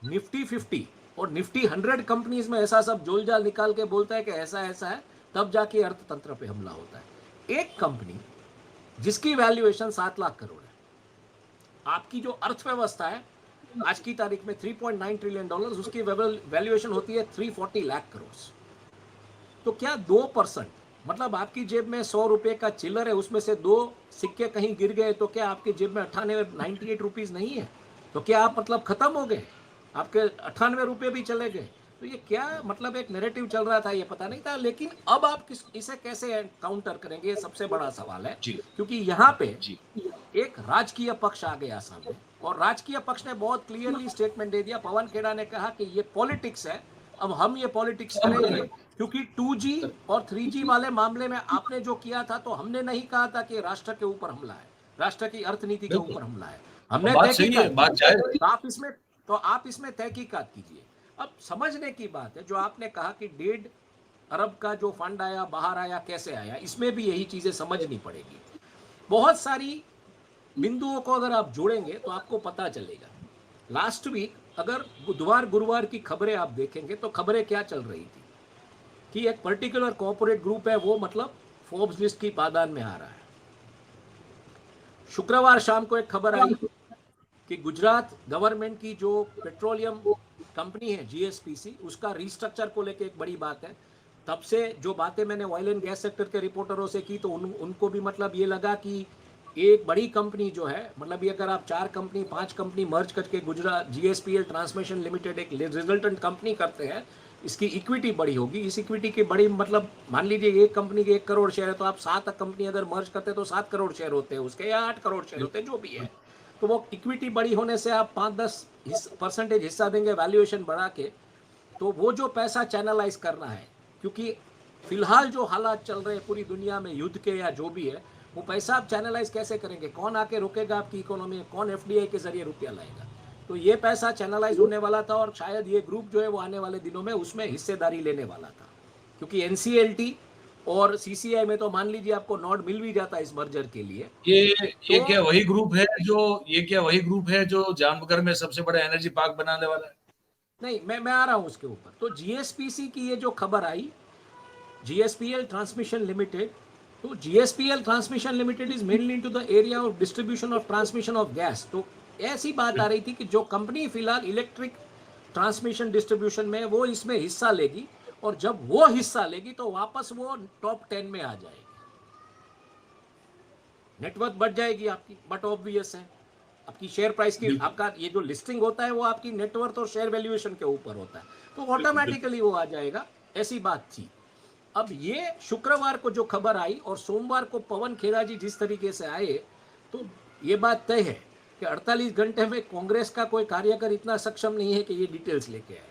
Speaker 2: निफ्टी 50 और निफ्टी 100 कंपनीज में ऐसा सब जोलजाल निकाल के बोलता है कि ऐसा ऐसा है, तब जाके अर्थतंत्र पे हमला होता है। एक कंपनी जिसकी वैल्यूएशन 7 लाख करोड़ है, आपकी जो अर्थव्यवस्था है आज की तारीख में $3.9 ट्रिलियन, उसकी वैल्यूएशन होती है 340 लाख करोड़। तो क्या 2%, मतलब आपकी जेब में 100 रुपए का चिल्लर है, उसमें से 2 सिक्के कहीं गिर गए तो क्या आपकी जेब में 98 रुपीज नहीं है? तो क्या आप मतलब खत्म हो गए, आपके 98 रुपए भी चले गए? तो ये क्या मतलब एक नैरेटिव चल रहा था, ये पता नहीं था। लेकिन अब आप इसे कैसे काउंटर करेंगे, ये सबसे बड़ा सवाल है। क्योंकि यहाँ पे एक राजकीय पक्ष आ गया सामने, और राजकीय पक्ष ने बहुत क्लियरली स्टेटमेंट दे दिया। पवन खेड़ा ने कहा कि ये पॉलिटिक्स है, अब हम ये पॉलिटिक्स करेंगे, क्योंकि 2G और 3G वाले मामले में आपने जो किया था, तो हमने नहीं कहा था कि राष्ट्र के ऊपर हमला है, राष्ट्र की अर्थनीति के ऊपर हमला है, हमने तहकीकात, तो आप इसमें तहकीकात कीजिए। अब समझने की बात है, जो आपने कहा कि 1.5 अरब का जो फंड आया, बाहर आया, कैसे आया, इसमें भी यही चीजें समझनी पड़ेगी। बहुत सारी बिंदुओं को अगर आप जोड़ेंगे तो आपको पता चलेगा। लास्ट वीक अगर बुधवार गुरुवार की खबरें आप देखेंगे तो खबरें क्या चल रही थी कि एक पर्टिकुलर कॉर्पोरेट ग्रुप है, वो मतलब फोर्ब्स लिस्ट की पादान में आ रहा है। शुक्रवार शाम को एक खबर आई कि गुजरात गवर्नमेंट की जो पेट्रोलियम कंपनी है GSPC, उसका रिस्ट्रक्चर को लेकर एक बड़ी बात है। तब से जो बातें मैंने ऑयल एंड गैस सेक्टर के रिपोर्टरों से की, तो उनको भी मतलब ये लगा कि एक बड़ी कंपनी जो है, मतलब ये अगर आप 4 कंपनी 5 कंपनी मर्ज करके गुजरात GSPL ट्रांसमिशन लिमिटेड एक रिजल्टेंट कंपनी करते हैं, इसकी इक्विटी बड़ी होगी। इस इक्विटी की बड़ी मतलब मान लीजिए एक कंपनी के 1 करोड़ शेयर है, तो आप 7 कंपनी अगर मर्ज करते हैं तो 7 करोड़ शेयर होते हैं उसके, या 8 करोड़ शेयर होते हैं, जो भी है। तो वो इक्विटी बड़ी होने से आप 5-10% हिस्सा देंगे वैल्यूएशन बढ़ा के, तो वो जो पैसा चैनलाइज करना है, क्योंकि फिलहाल जो हालात चल रहे हैं पूरी दुनिया में युद्ध के या जो भी है, वो पैसा आप चैनलाइज कैसे करेंगे, कौन आके रोकेगा आपकी इकोनॉमी में, कौन FDI के जरिए रुपया लाएगा? तो ये पैसा चैनलाइज होने वाला था, और शायद ये ग्रुप जो है वो आने वाले दिनों में उसमें हिस्सेदारी लेने वाला था। क्योंकि NCLT और CCI में तो मान लीजिए आपको नॉड मिल भी जाता है इस मर्जर के लिए।
Speaker 1: ये क्या वही ग्रुप है जो जामनगर में सबसे बड़ा एनर्जी पार्क बनाने वाला है?
Speaker 2: नहीं, मैं आ रहा हूं उसके ऊपर। तो जीएसपीसी की ये जो खबर आई, जीएसपीएल ट्रांसमिशन लिमिटेड, तो GSPL transmission limited is mainly into the area of distribution of transmission of gas. तो ऐसी बात आ रही थी कि जो कंपनी फिलहाल इलेक्ट्रिक ट्रांसमिशन डिस्ट्रीब्यूशन में, वो इसमें हिस्सा लेगी, और जब वो हिस्सा लेगी तो वापस वो टॉप 10 में आ जाएगी, नेटवर्क बढ़ जाएगी आपकी। बट ऑब्वियस है, आपकी शेयर प्राइस की, आपका ये जो लिस्टिंग होता है वो आपकी नेटवर्थ और शेयर वैल्यूएशन के ऊपर होता है, तो ऑटोमेटिकली वो आ जाएगा। ऐसी बात थी। अब ये शुक्रवार को जो खबर आई और सोमवार को पवन खेरा जी जिस तरीके से आए, तो ये बात तय है कि 48 घंटे में कांग्रेस का कोई कार्यकर इतना सक्षम नहीं है कि ये डिटेल्स लेके आएगा।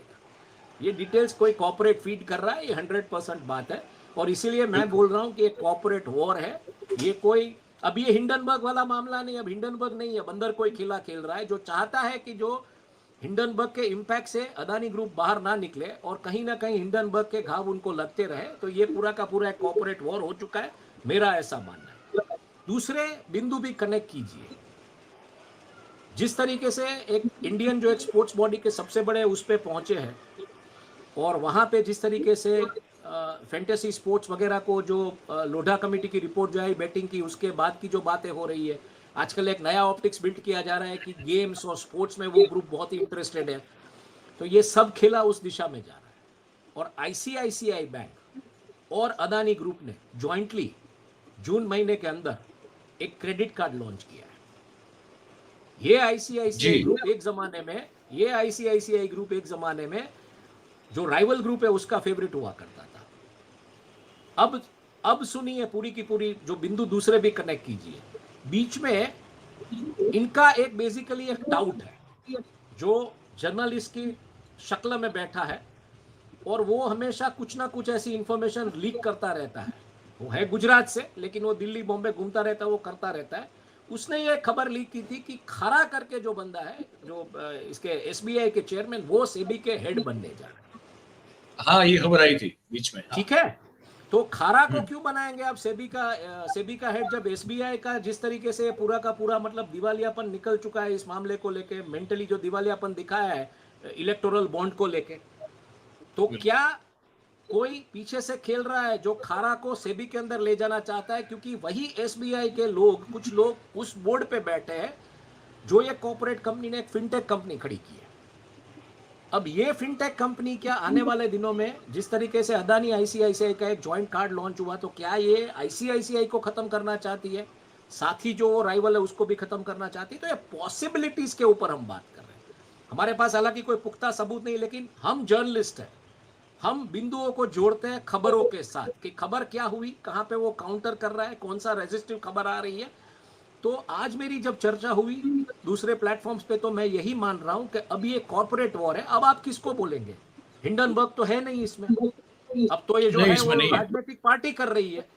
Speaker 2: ये डिटेल्स कोई कॉर्पोरेट फीड कर रहा है, ये 100% बात है। और इसीलिए मैं बोल रहा हूं कि एक कॉर्पोरेट वॉर है ये। कोई अब ये हिंडनबर्ग वाला मामला नहीं, अब हिंडनबर्ग नहीं है, अंदर कोई खेला खेल रहा है जो चाहता है कि जो हिंडनबर्ग के इम्पैक्ट से अदानी ग्रुप बाहर ना निकले और कहीं ना कहीं हिंडनबर्ग के घाव उनको लगते रहे। तो ये पूरा का पूरा एक कॉर्पोरेट वॉर हो चुका है, मेरा ऐसा मानना है। दूसरे बिंदु भी कनेक्ट कीजिए, जिस तरीके से एक इंडियन जो एक स्पोर्ट्स बॉडी के सबसे बड़े उस पर पहुंचे हैं, और वहां पे जिस तरीके से फैंटेसी स्पोर्ट्स वगैरह को जो लोढ़ा कमेटी की रिपोर्ट जो आई बैटिंग की, उसके बाद की जो बातें हो रही है, आजकल एक नया ऑप्टिक्स बिल्ड किया जा रहा है कि गेम्स और स्पोर्ट्स में वो ग्रुप बहुत ही इंटरेस्टेड है। तो ये सब खेला उस दिशा में जा रहा है। और आईसीआईसीआई बैंक और अदानी ग्रुप ने ज्वाइंटली जून महीने के अंदर एक क्रेडिट कार्ड लॉन्च किया है। ये आईसीआईसीआई ग्रुप एक जमाने में जो राइवल ग्रुप है उसका फेवरेट हुआ करता था। अब सुनिए पूरी की पूरी जो बिंदु दूसरे भी कनेक्ट कीजिए। बीच में इनका एक बेसिकली एक डाउट है जो जर्नलिस्ट की शक्ल में बैठा है, और वो हमेशा कुछ ना कुछ ऐसी इंफॉर्मेशन लीक करता रहता है। वो है गुजरात से, लेकिन वो दिल्ली बॉम्बे घूमता रहता है, वो करता रहता है। उसने ये खबर लीक की थी कि खरा करके जो बंदा है, जो इसके एसबीआई के चेयरमैन, वो सेबी के हेड बनने जा रहे हैं।
Speaker 1: हाँ, ये खबर आई थी बीच में।
Speaker 2: ठीक है, तो खारा को क्यों बनाएंगे आप सेबी का हेड, जब एसबीआई का जिस तरीके से पूरा का पूरा मतलब दिवालियापन निकल चुका है इस मामले को लेके, मेंटली जो दिवालियापन दिखाया है इलेक्टोरल बॉन्ड को लेके। तो क्या कोई पीछे से खेल रहा है जो खारा को सेबी के अंदर ले जाना चाहता है? क्योंकि वही एसबीआई के लोग, कुछ लोग उस बोर्ड पे बैठे हैं जो ये कॉर्पोरेट कंपनी ने एक फिनटेक कंपनी खड़ी की है। अब ये फिनटेक कंपनी क्या आने वाले दिनों में, जिस तरीके से अदानी आईसीआईसीआई का एक जॉइंट कार्ड लॉन्च हुआ, तो क्या ये आईसीआईसीआई को खत्म करना चाहती है, साथ ही जो राइवल है उसको भी खत्म करना चाहती है? तो ये पॉसिबिलिटीज के ऊपर हम बात कर रहे हैं। हमारे पास हालांकि कोई पुख्ता सबूत नहीं, लेकिन हम जर्नलिस्ट हैं, हम बिंदुओं को जोड़ते हैं खबरों के साथ कि खबर क्या हुई, कहां पे वो काउंटर कर रहा है, कौन सा रेजिस्टिव खबर आ रही है। तो आज मेरी जब चर्चा हुई दूसरे प्लेटफॉर्म्स पे, तो मैं यही मान रहा हूं कि अब ये कॉर्पोरेट वॉर है। अब आप किसको बोलेंगे? हिंडनबर्ग तो है नहीं इसमें, अब तो ये जो है वो राजनीतिक पार्टी कर रही है।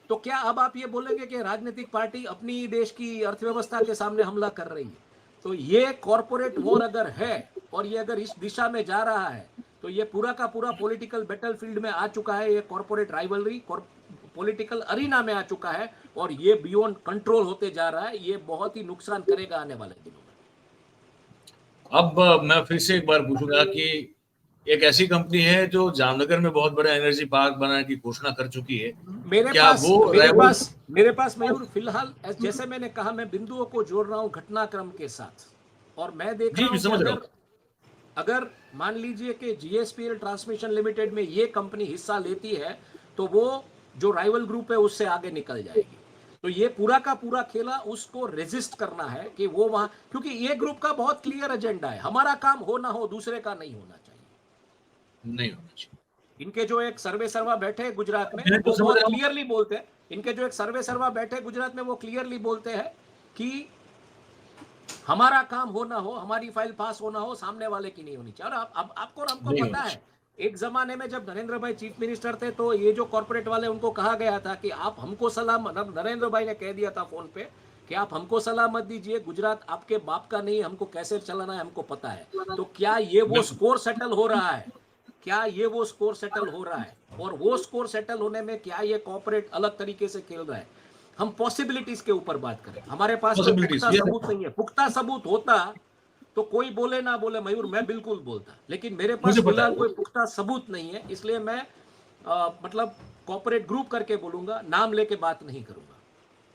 Speaker 2: तो क्या अब आप ये बोलेंगे कि राजनीतिक पार्टी अपनी देश की अर्थव्यवस्था के सामने हमला कर रही है? तो ये कॉर्पोरेट वॉर अगर है और ये अगर इस दिशा में जा रहा है, तो ये पूरा का पूरा पॉलिटिकल बैटलफील्ड में आ चुका है, ये कॉर्पोरेट राइवलरी पॉलिटिकल अरीना में आ चुका है, और ये बियॉन्ड कंट्रोल होते जा रहा है। ये बहुत ही नुकसान करेगा आने वाले दिनों में।
Speaker 1: अब मैं फिर से एक बार पूछूंगा कि एक ऐसी कंपनी है जो जामनगर में बहुत बड़ा एनर्जी पार्क बनाने की घोषणा कर चुकी है,
Speaker 2: मेरे पास मयूर फिलहाल, जैसे मैंने कहा, मैं बिंदुओं को जोड़ रहा हूं घटनाक्रम के साथ, और मैं देख रहा हूं अगर मान लीजिए कि जीएसपीएल ट्रांसमिशन लिमिटेड में ये कंपनी हिस्सा लेती है, तो वो जो राइवल ग्रुप है उससे आगे निकल जाएगी। तो ये पूरा का पूरा खेला उसको रेजिस्ट करना है कि वो वहां, क्योंकि ये ग्रुप का बहुत क्लियर एजेंडा है, हमारा काम हो ना हो, दूसरे का नहीं होना चाहिए,
Speaker 1: नहीं होना चाहिए।
Speaker 2: इनके जो एक सर्वे सर्वा बैठे गुजरात में, वो बहुत क्लियरली बोलते हैं, इनके जो एक सर्वे सर्वा बैठे गुजरात में, वो क्लियरली बोलते हैं कि हमारा काम हो ना हो, हमारी फाइल पास होना हो, सामने वाले की नहीं होनी चाहिए। और आपको पता है, एक जमाने में जब नरेंद्र भाई चीफ मिनिस्टर थे, तो ये जो कॉर्पोरेट वाले, उनको कहा गया था कि आप हमको सलाह, नरेंद्र भाई ने कह दिया था फोन पे कि आप हमको सलाह मत दीजिए, गुजरात आपके बाप का नहीं, हमको कैसे चलाना है हमको पता है। तो क्या ये वो स्कोर सेटल हो रहा है? क्या ये वो स्कोर सेटल हो रहा है? और वो स्कोर सेटल होने में क्या ये कॉर्पोरेट अलग तरीके से खेल रहा है? हम पॉसिबिलिटीज के ऊपर बात करें, हमारे पास पुख्ता सबूत नहीं है। पुख्ता सबूत होता तो कोई बोले ना बोले मयूर, मैं बिल्कुल बोलता, लेकिन मेरे पास
Speaker 1: मुझे पता
Speaker 2: फिलहाल
Speaker 1: है।
Speaker 2: कोई पुख्ता सबूत नहीं है, इसलिए मैं मतलब कॉर्पोरेट ग्रुप करके बोलूंगा, नाम लेके बात नहीं करूंगा।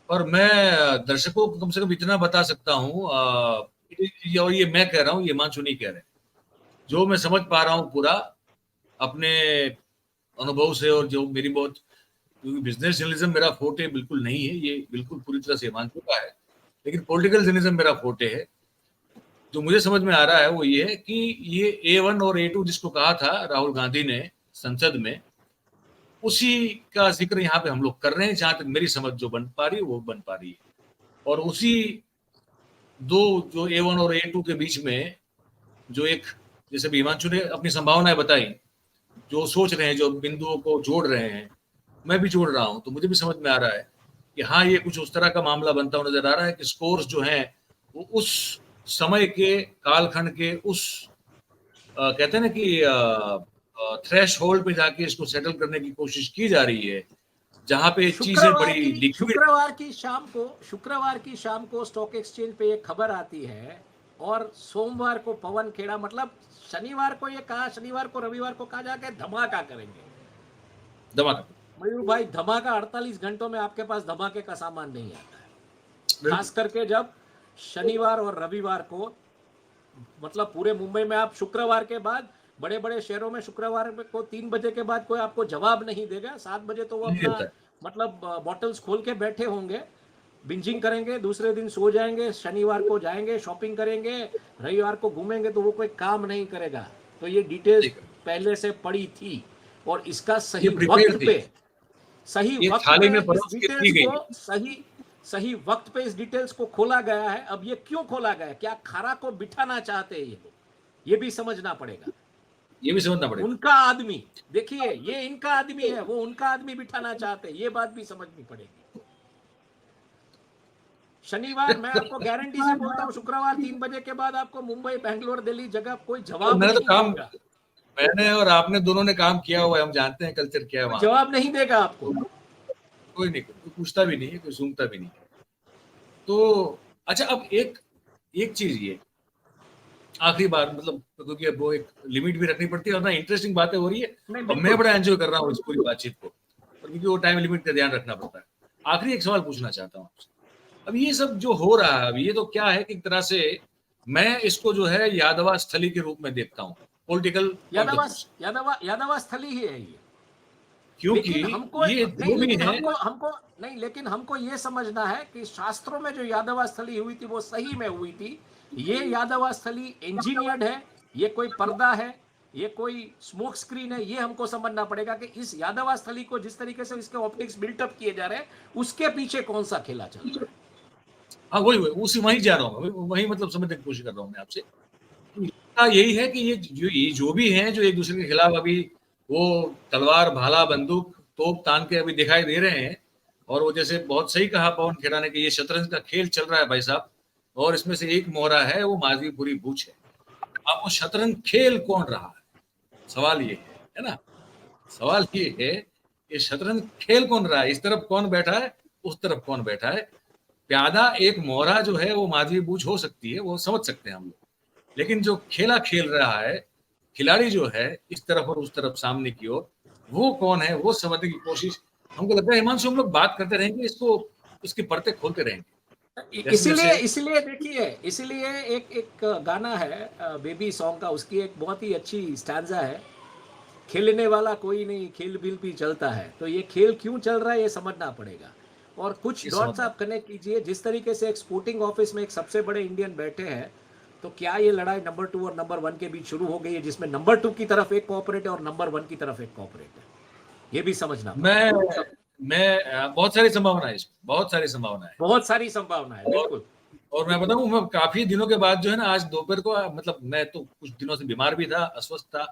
Speaker 1: और मैं दर्शकों को कम से कम इतना बता सकता हूँ, और ये मैं कह रहा हूँ, ये हिमांशु नहीं कह रहे, जो मैं समझ पा रहा हूँ पूरा अपने अनुभव से, और जो मेरी बहुत, क्योंकि बिजनेस जर्नलिज्म मेरा फोटे बिल्कुल नहीं है, ये बिल्कुल पूरी तरह से हिमांशु का है, लेकिन पॉलिटिकल जर्नलिज्म मेरा फोटे है। जो मुझे समझ में आ रहा है वो ये है कि ये A1 और A2 जिसको कहा था राहुल गांधी ने संसद में, उसी का जिक्र यहाँ पे हम लोग कर रहे हैं, जहां तक मेरी समझ जो बन पा रही है वो बन पा रही है। और उसी दो, जो A1 और A2 के बीच में जो एक, जैसे भी हिमांशु ने अपनी संभावनाएं बताई, जो सोच रहे हैं, जो बिंदुओं को जोड़ रहे हैं, मैं भी जोड़ रहा हूं, तो मुझे भी समझ में आ रहा है कि हाँ, ये कुछ उस तरह का मामला बनता हुआ नजर आ रहा है कि स्कोर्स जो हैं वो उस समय के कालखंड के उस कहते हैं ना कि थ्रेश होल्ड पे जाके इसको सेटल करने की कोशिश की जा रही है, जहां पे चीजें बड़ी लिक्विड।
Speaker 2: शुक्रवार की शाम को स्टॉक एक्सचेंज पे एक खबर आती है, और सोमवार को पवन खेड़ा, मतलब शनिवार को ये कहा, शनिवार को रविवार को कहा जाके धमाका करेंगे।
Speaker 1: धमाका।
Speaker 2: मयूर भाई, धमाका 48 घंटों में आपके पास धमाके का सामान नहीं आता है, खास करके जब शनिवार और रविवार को, मतलब पूरे मुंबई में आप शुक्रवार के बाद, बड़े बड़े शहरों में शुक्रवार को 3 बजे के बाद कोई आपको जवाब नहीं देगा, 7 बजे तो वो
Speaker 1: नहीं
Speaker 2: अपना
Speaker 1: देता है।
Speaker 2: मतलब बॉटल्स खोल के बैठे होंगे, बिंजिंग करेंगे, दूसरे दिन सो जाएंगे, शनिवार को जाएंगे शॉपिंग करेंगे, रविवार को घूमेंगे, तो वो कोई काम नहीं करेगा। तो ये डिटेल्स पहले से पड़ी थी, और इसका
Speaker 1: ये प्रिपेयर थी,
Speaker 2: सही
Speaker 1: ये
Speaker 2: वक्त
Speaker 1: थाली
Speaker 2: पे
Speaker 1: में
Speaker 2: इस
Speaker 1: परोस के दी
Speaker 2: डिटेल्स
Speaker 1: गई।
Speaker 2: को सही वक्त पे इस डिटेल्स को खोला गया है। अब ये क्यों खोला गया है, क्या खारा को बिठाना चाहते हैं ये लोग, ये भी समझना पड़ेगा।
Speaker 1: ये भी समझना पड़ेगा।
Speaker 2: उनका आदमी, देखिए ये इनका आदमी है, वो उनका आदमी बिठाना चाहते हैं, ये बात भी समझनी पड़ेगी। शनिवार मैं आपको गारंटी से बोलता हूँ, शुक्रवार 3 बजे के बाद आपको मुंबई, बैंगलोर, दिल्ली जगह कोई जवाब
Speaker 1: मैंने तो
Speaker 2: नहीं
Speaker 1: काम,
Speaker 2: देगा,
Speaker 1: मैंने और आपने दोनों ने काम किया हुआ है, हम जानते हैं कल्चर क्या है
Speaker 2: कोई
Speaker 1: वहां का।
Speaker 2: जवाब नहीं देगा आपको।
Speaker 1: कोई नहीं, कोई पूछता भी नहीं है, कोई सुनता भी नहीं है। तो अच्छा, अब एक एक चीज ये आखिरी बार, मतलब क्योंकि अब वो एक लिमिट भी रखनी पड़ती है, और ना इंटरेस्टिंग बातें हो रही है,
Speaker 2: नहीं,
Speaker 1: और मैं
Speaker 2: बिल्कुल।
Speaker 1: बड़ा एंजॉय कर रहा हूँ इस पूरी बातचीत को, और क्योंकि वो टाइम लिमिट का ध्यान रखना पड़ता है। आखिरी एक सवाल पूछना चाहता हूँ आपसे। अब ये सब जो हो रहा है, अब ये तो क्या है कि एक तरह से मैं इसको जो है यादवा स्थली के रूप में देखता हूँ, पॉलिटिकल पॉइंट ऑफ व्यू से,
Speaker 2: यादवा स्थली ही है ये।
Speaker 1: क्योंकि
Speaker 2: लेकिन हमको
Speaker 1: ये
Speaker 2: नहीं,
Speaker 1: जो भी
Speaker 2: लेकिन
Speaker 1: है,
Speaker 2: हमको नहीं, लेकिन हमको ये समझना है कि शास्त्रों में जो यादवास्थली हुई थी वो सही में हुई थी। ये यादवास्थली इंजीनियर्ड है, ये कोई पर्दा है, ये कोई स्मोक स्क्रीन है, ये हमको समझना पड़ेगा कि इस यादवास्थली को जिस तरीके से इसके ऑप्टिक्स बिल्टअप किए जा रहे हैं, उसके पीछे कौन सा खेला चल रहा है।
Speaker 1: हाँ वही वही उसी वहीं जा रहा हूँ, वही मतलब समझने की कोशिश कर रहा हूँ मैं आपसे। तो यही है कि ये जो भी हैं, जो एक दूसरे के खिलाफ अभी वो तलवार, भाला, बंदूक, तोप तान के अभी दिखाई दे रहे हैं, और वो जैसे बहुत सही कहा पवन खेड़ा ने कि ये शतरंज का खेल चल रहा है भाई साहब, और इसमें से एक मोहरा है वो माधवीपुरी बूच है। अब वो शतरंज खेल कौन रहा है, सवाल ये है ना, सवाल ये है कि शतरंज खेल कौन रहा है, इस तरफ कौन बैठा है, उस तरफ कौन बैठा है। प्यादा एक मोहरा जो है वो माधवी बूझ हो सकती है, वो समझ सकते हैं हम लोग, लेकिन जो खेला खेल रहा है खिलाड़ी जो है इस तरफ और उस तरफ सामने की ओर, वो कौन है, वो समझने की कोशिश हमको लगता है हिमांशु, हम लोग बात करते रहेंगे इसको, उसकी परतें खोलते रहेंगे जैसे
Speaker 2: इसीलिए
Speaker 1: जैसे।
Speaker 2: इसीलिए देखिए, इसीलिए एक एक गाना है बेबी सॉन्ग का, उसकी एक बहुत ही अच्छी स्टैंजा है, खेलने वाला कोई नहीं, खेल बिल भी चलता है। तो ये खेल क्यों चल रहा है ये समझना पड़ेगा, और कुछ
Speaker 1: ये
Speaker 2: डॉट्स
Speaker 1: समझना
Speaker 2: आप कनेक्ट कीजिए। जिस तरीके से एक स्पोर्टिंग ऑफिस में एक सबसे बड़े इंडियन बैठे हैं, तो क्या ये लड़ाई नंबर 2 और नंबर 1 के बीच शुरू हो गई है, जिसमें नंबर 2 की तरफ एक कॉर्पोरेट है और नंबर 1 की तरफ एक कॉर्पोरेट है, ये भी समझना पड़ेगा।
Speaker 1: मैं बहुत सारी संभावना है इसमें, बहुत सारी संभावना है।
Speaker 2: बहुत सारी संभावना है, बिल्कुल।
Speaker 1: और मैं बताऊं, मैं काफी दिनों के बाद जो है ना, आज दोपहर को, मतलब मैं तो कुछ दिनों से बीमार भी था, अस्वस्थ था,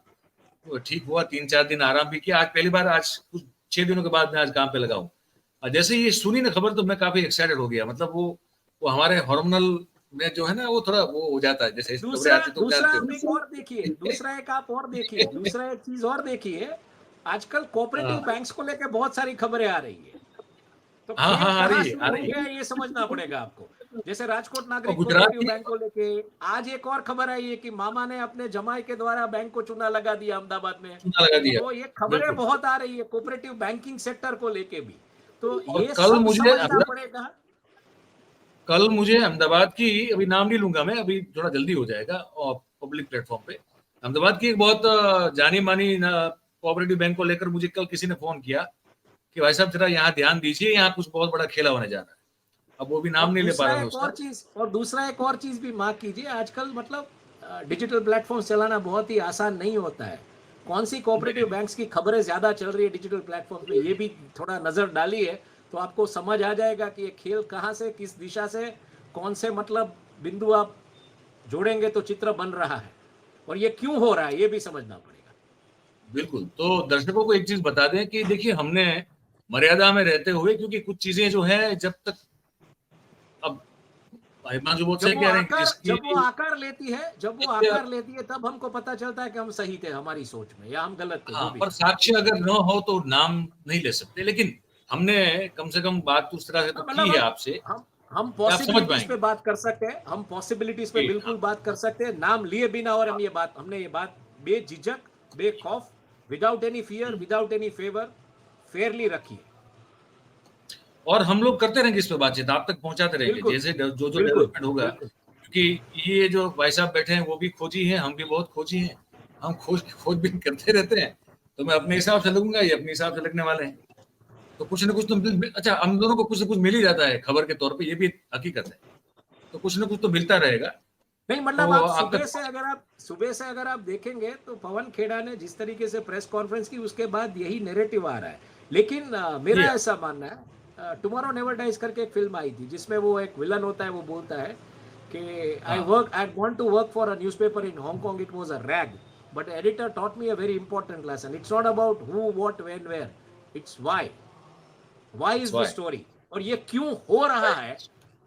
Speaker 1: तो ठीक हुआ, 3-4 दिन आराम भी किया, आज पहली बार, आज कुछ 6 दिनों के बाद मैं आज काम पे लगा हूँ। और जैसे ही ये सुनी ना खबर, तो मैं काफी एक्साइटेड हो गया, मतलब वो हमारे हार्मोनल में जो है ना, वो थोड़ा वो हो जाता है, जैसे खबरें
Speaker 2: दूसरा
Speaker 1: आती तो
Speaker 2: दूसरा
Speaker 1: जानते
Speaker 2: आप एक
Speaker 1: हो।
Speaker 2: और देखिए, दूसरा एक आप और देखिए, दूसरा एक चीज और देखिए, आजकल कोऑपरेटिव
Speaker 1: हाँ
Speaker 2: बैंक्स को लेकर बहुत सारी खबरें आ रही है। तो
Speaker 1: हाँ
Speaker 2: खेल
Speaker 1: हाँ, आ
Speaker 2: कहाँ
Speaker 1: रही है, आ
Speaker 2: शुरू हो
Speaker 1: रही
Speaker 2: गया
Speaker 1: है।
Speaker 2: है ये समझना पड़ेगा आपको। जैसे राजकोट
Speaker 1: और
Speaker 2: नागरिक
Speaker 1: गुजरात
Speaker 2: कोऑपरेटिव
Speaker 1: की
Speaker 2: बैंक को लेके आज एक और खबर आई है कि मामा ने अपने जमाई के द्वारा बैंक को चूना लगा दिया अहमदाबाद में।
Speaker 1: चूना लगा दिया।
Speaker 2: तो ये खबरें
Speaker 1: बिल्कुल।
Speaker 2: बहुत आ रही है कोऑपरेटिव बैंकिंग सेक्टर को लेके भी, तो
Speaker 1: और
Speaker 2: ये सब समझना पड़ेगा।
Speaker 1: कल मुझे अहमदाबाद की, अभी नाम नहीं लूंगा मैं, अभी थोड़ा जल्दी हो जाएगा और पब्लिक प्लेटफॉर्म पे, अहमदाबाद की एक बहुत जानी मानी कोऑपरेटिव बैंक को लेकर मुझे कल किसी ने फोन किया कि भाई साहब जरा यहाँ ध्यान दीजिए, यहाँ कुछ बहुत बड़ा खेला होने जा रहा है। अब वो भी नाम
Speaker 2: और
Speaker 1: नहीं ले पा
Speaker 2: दूसरा
Speaker 1: रहा मैं
Speaker 2: एक
Speaker 1: उसका।
Speaker 2: दूसरा एक और चीज भी मार्क कीजिए, आजकल मतलब डिजिटल प्लेटफॉर्म चलाना बहुत ही आसान नहीं होता है। कौन सी कोऑपरेटिव बैंक्स की खबरें ज्यादा चल रही है डिजिटल प्लेटफॉर्म पे, ये भी थोड़ा नजर डाली है तो आपको समझ आ जाएगा कि ये खेल कहाँ से, किस दिशा से, कौन से मतलब बिंदु आप जोड़ेंगे तो चित्र बन रहा है, और ये क्यों हो रहा है ये भी समझना पड़ेगा।
Speaker 1: बिल्कुल। तो दर्शकों को एक चीज बता दें कि देखिए, हमने मर्यादा में रहते हुए, क्योंकि कुछ चीजें जो है जब तक, अब हिमांशु बहुत सही कह रहे हैं कि
Speaker 2: जब वो
Speaker 1: जिसकी
Speaker 2: आकार लेती है तब हमको पता चलता है कि हम सही थे हमारी सोच में या हम गलत थे, जो
Speaker 1: हाँ,
Speaker 2: भी
Speaker 1: पर
Speaker 2: है।
Speaker 1: साक्ष्य अगर न हो तो नाम नहीं ले सकते, लेकिन हमने कम से कम बात तो उस तरह से तो की
Speaker 2: मतलब
Speaker 1: है आपसे
Speaker 2: हम
Speaker 1: कि आप समझ
Speaker 2: पॉसिबिलिटीज पे
Speaker 1: पाएंगे
Speaker 2: बात कर सकते हैं, हम पॉसिबिलिटीज पे
Speaker 1: कि
Speaker 2: बिल्कुल बात कर सकते हैं नाम लिए बिना, और हमने ये बात बेझिझक, बेखौफ, without any fear, without any favour, Fairlie रखी है।
Speaker 1: और हम लोग करते रहेंगे इस पे बातचीत, आप तक पहुंचाते रहेंगे
Speaker 2: बिल्कुल
Speaker 1: जैसे जो जो
Speaker 2: बिल्कुल
Speaker 1: डेवलपमेंट होगा।
Speaker 2: बिल्कुल।
Speaker 1: क्योंकि ये जो भाई साहब बैठे हैं वो भी खोजी हैं, हम भी बहुत खोजी हैं, हम खोजबीन करते रहते हैं। तो मैं अपने हिसाब से लगूंगा, ये अपने हिसाब से लगने वाले हैं। तो कुछ ना कुछ तो अच्छा, हम दोनों को कुछ ना कुछ मिल ही जाता है खबर के तौर पे, ये भी हकीकत है। तो कुछ ना कुछ तो मिलता रहेगा।
Speaker 2: नहीं मतलब
Speaker 1: तो
Speaker 2: आप
Speaker 1: आप तक
Speaker 2: सुबह से अगर आप देखेंगे तो पवन खेड़ा ने जिस तरीके से प्रेस कॉन्फ्रेंस की, उसके बाद यही नैरेटिव आ रहा है। लेकिन
Speaker 1: जी
Speaker 2: मेरा
Speaker 1: हाँ,
Speaker 2: ऐसा मानना है, टुमारो नेवर डाइज करके एक फिल्म आई थी जिसमें वो एक विलन होता है, वो बोलता है कि
Speaker 1: हाँ,
Speaker 2: I want to work for a newspaper in Hong Kong, it was a rag but editor taught me a very important lesson, it's not about who what when where, it's why
Speaker 1: that's
Speaker 2: is the
Speaker 1: why.
Speaker 2: Story, और ये क्यों हो रहा है,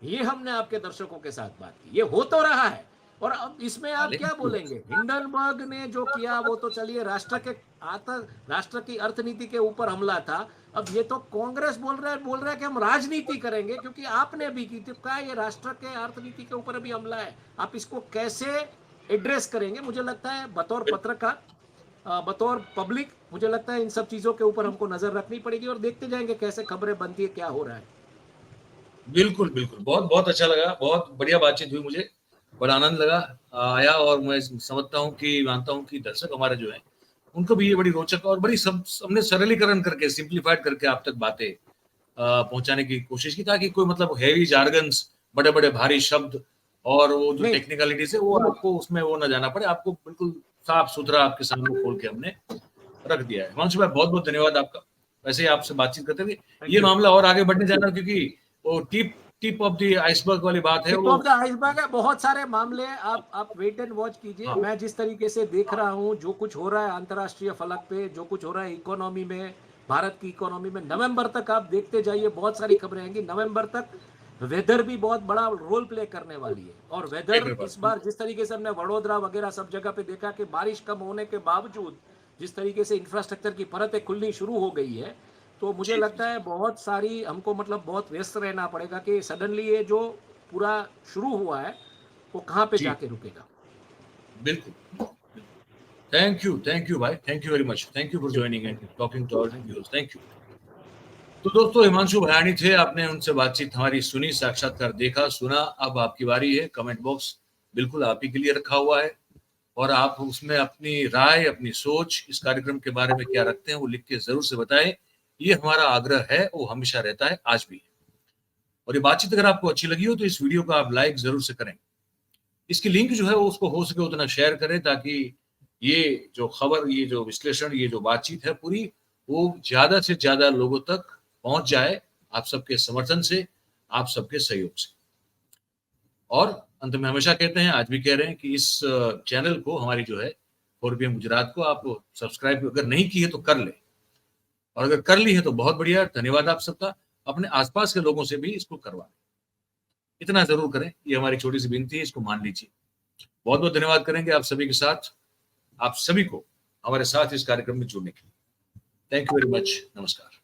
Speaker 2: ये हमने आपके दर्शकों के साथ बात की। ये हो तो रहा है, और अब इसमें
Speaker 1: हाँ,
Speaker 2: आप
Speaker 1: लेकिन
Speaker 2: क्या
Speaker 1: क्यों?
Speaker 2: बोलेंगे, हिंडनबर्ग ने जो किया वो तो चलिए राष्ट्र की अर्थनीति के ऊपर हमला था। अब ये तो कांग्रेस बोल रहा है कि हम राजनीति करेंगे क्योंकि आपने भी की थी, क्या ये राष्ट्र के अर्थनीति के ऊपर भी हमला है, आप इसको कैसे एड्रेस करेंगे? मुझे लगता है बतौर पत्रकार, बतौर पब्लिक, मुझे लगता है इन सब चीजों के ऊपर हमको नजर रखनी पड़ेगी, और देखते जाएंगे कैसे खबरें बनती है, क्या हो रहा है।
Speaker 1: बिल्कुल, बिल्कुल। बहुत बहुत अच्छा लगा, बहुत बढ़िया बातचीत हुई, मुझे बड़ा आनंद लगा आया। और मैं समझता हूँ कि मानता हूँ कि दर्शक हमारे जो हैं उनको भी ये बड़ी रोचक और बड़ी सब हमने सरलीकरण करके, सिंप्लीफाइड करके आप तक बातें पहुंचाने की कोशिश की, ताकि कोई मतलब हैवी जार्गन्स, बड़े बड़े भारी शब्द और वो जो
Speaker 2: नहीं
Speaker 1: टेक्निकलिटीज है वो आपको उसमें वो ना जाना पड़े, आपको बिल्कुल साफ सुथरा आपके सामने खोल के हमने रख दिया है। हिमांशु भाई, बहुत बहुत धन्यवाद आपका। वैसे ही आपसे बातचीत करते हुए
Speaker 2: थैंक
Speaker 1: ये
Speaker 2: यू।
Speaker 1: मामला और आगे बढ़ने जाना, क्योंकि वो tip tip of the iceberg वाली बात है
Speaker 2: टिप
Speaker 1: वो।
Speaker 2: ऑफ द आइसबर्ग है, बहुत सारे मामले हैं, आप वेट एंड वॉच कीजिए।
Speaker 1: हाँ,
Speaker 2: मैं जिस तरीके से देख रहा हूँ जो कुछ हो रहा है अंतर्राष्ट्रीय फलक पे, जो कुछ हो रहा है इकोनॉमी में, भारत की इकोनॉमी में, नवंबर तक आप देखते जाइए, बहुत सारी खबरें आएंगी नवंबर तक। वेदर भी बहुत बड़ा रोल प्ले करने वाली है, और वेदर
Speaker 1: एक बार
Speaker 2: इस बार जिस तरीके से हमने वडोदरा वगैरह सब जगह पे देखा कि बारिश कम होने के बावजूद जिस तरीके से इंफ्रास्ट्रक्चर की परतें खुलनी शुरू हो गई है, तो मुझे
Speaker 1: जी जी
Speaker 2: लगता
Speaker 1: जी,
Speaker 2: है बहुत सारी हमको मतलब बहुत व्यस्त रहना पड़ेगा कि सडनली ये जो पूरा शुरू हुआ है वो कहाँ पे
Speaker 1: जी
Speaker 2: जाके रुकेगा।
Speaker 1: बिल्कुल। थैंक यू भाई, thank you very much, thank you for joining and talking to our
Speaker 2: thank you.
Speaker 1: Viewers, thank you. तो दोस्तों, हिमांशु भयानी थे, आपने उनसे बातचीत हमारी सुनी, साक्षात्कार देखा सुना। अब आपकी बारी है। कमेंट बॉक्स बिल्कुल आप ही के लिए रखा हुआ है, और आप उसमें अपनी राय, अपनी सोच, इस कार्यक्रम के बारे में क्या रखते हैं वो लिख के जरूर से बताएं। ये हमारा आग्रह है, वो हमेशा रहता है, आज भी। और ये बातचीत अगर आपको अच्छी लगी हो तो इस वीडियो को आप लाइक जरूर से करें। इसकी लिंक जो है वो उसको हो सके उतना शेयर करें, ताकि ये जो खबर, ये जो विश्लेषण, ये जो बातचीत है पूरी, वो ज्यादा से ज्यादा लोगों तक पहुंच जाए, आप सबके समर्थन से, आप सबके सहयोग से। और अंत में हमेशा कहते हैं, आज भी कह रहे हैं कि इस चैनल को, हमारी जो है 4PM गुजरात को, आप सब्सक्राइब अगर नहीं की है तो कर ले, और अगर कर ली है तो बहुत बढ़िया, धन्यवाद आप सबका। अपने आसपास के लोगों से भी इसको करवा, इतना जरूर करें, ये हमारी छोटी सी विनती है, इसको मान लीजिए। बहुत बहुत धन्यवाद करेंगे आप सभी के साथ, आप सभी को हमारे साथ इस कार्यक्रम में जुड़ने के लिए। Thank you very much. नमस्कार।